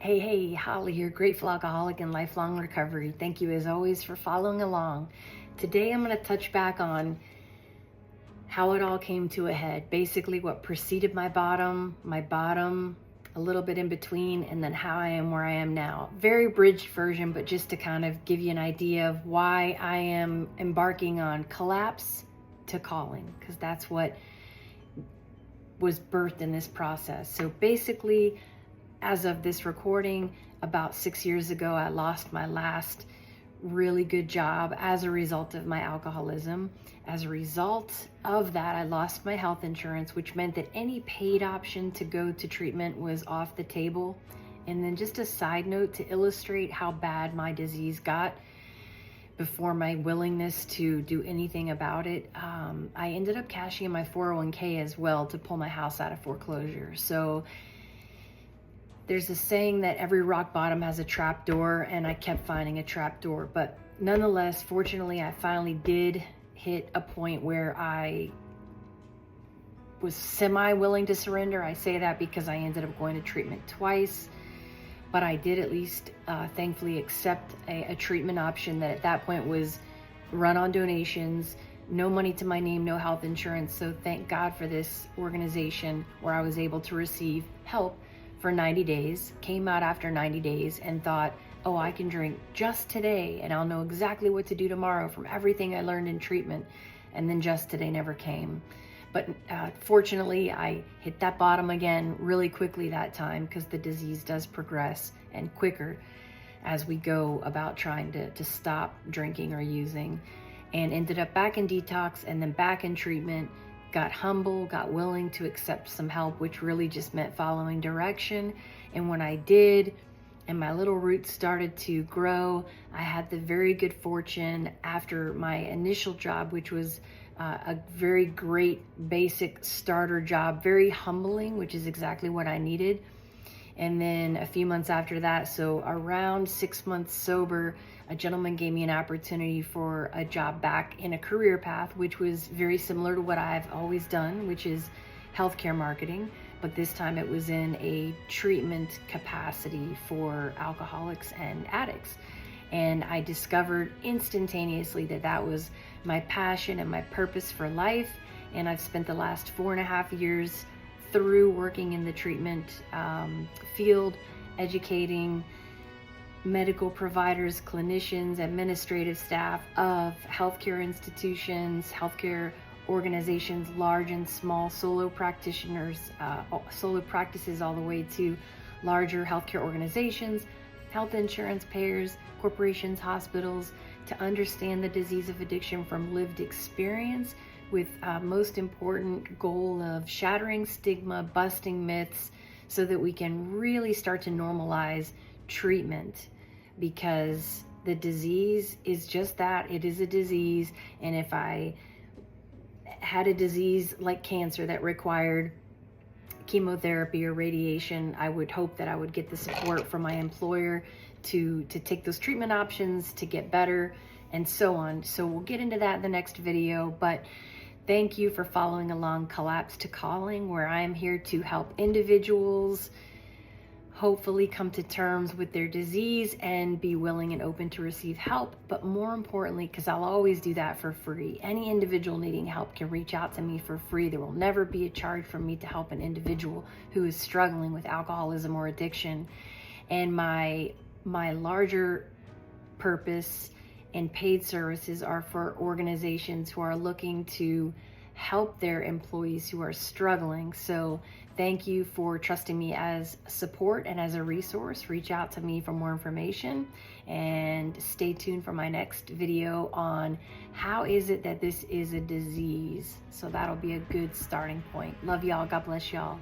Hey, Holly here, grateful alcoholic in lifelong recovery. Thank you as always for following along. Today I'm going to touch back on how it all came to a head. Basically what preceded my bottom, a little bit in between, and then how I am where I am now. Very abridged version, but just to kind of give you an idea of why I am embarking on collapse to calling, because that's what was birthed in this process. So basically, as of this recording, about 6 years ago, I lost my last really good job as a result of my alcoholism. As a result of that, I lost my health insurance, which meant that any paid option to go to treatment was off the table. And then just a side note to illustrate how bad my disease got before my willingness to do anything about it, I ended up cashing in my 401k as well to pull my house out of foreclosure. So there's a saying that every rock bottom has a trap door, and I kept finding a trap door. But nonetheless, fortunately, I finally did hit a point where I was semi-willing to surrender. I say that because I ended up going to treatment twice, but I did at least thankfully accept a treatment option that at that point was run on donations, no money to my name, no health insurance. So thank God for this organization where I was able to receive help for 90 days, came out after 90 days and thought, oh, I can drink just today and I'll know exactly what to do tomorrow from everything I learned in treatment. And then just today never came. But fortunately, I hit that bottom again really quickly that time, because the disease does progress and quicker as we go about trying to stop drinking or using, and ended up back in detox and then back in treatment. Got humble, got willing to accept some help, which really just meant following direction. And when I did, and my little roots started to grow, I had the very good fortune after my initial job, which was a very great basic starter job, very humbling, which is exactly what I needed. And then a few months after that, so around 6 months sober, a gentleman gave me an opportunity for a job back in a career path, which was very similar to what I've always done, which is healthcare marketing. But this time it was in a treatment capacity for alcoholics and addicts. And I discovered instantaneously that that was my passion and my purpose for life. And I've spent the last 4.5 years through working in the treatment field, educating medical providers, clinicians, administrative staff of healthcare institutions, healthcare organizations, large and small, solo practitioners, solo practices all the way to larger healthcare organizations, health insurance payers, corporations, hospitals, to understand the disease of addiction from lived experience, with most important goal of shattering stigma, busting myths, so that we can really start to normalize treatment. Because the disease is just that, it is a disease. And if I had a disease like cancer that required chemotherapy or radiation, I would hope that I would get the support from my employer to take those treatment options to get better, and so on. So we'll get into that in the next video, but thank you for following along Collapse to Calling, where I am here to help individuals hopefully come to terms with their disease and be willing and open to receive help. But more importantly, because I'll always do that for free, any individual needing help can reach out to me for free. There will never be a charge from me to help an individual who is struggling with alcoholism or addiction. And my larger purpose and paid services are for organizations who are looking to help their employees who are struggling. So thank you for trusting me as support and as a resource. Reach out to me for more information, and stay tuned for my next video on how is it that this is a disease. So that'll be a good starting point. Love y'all. God bless y'all.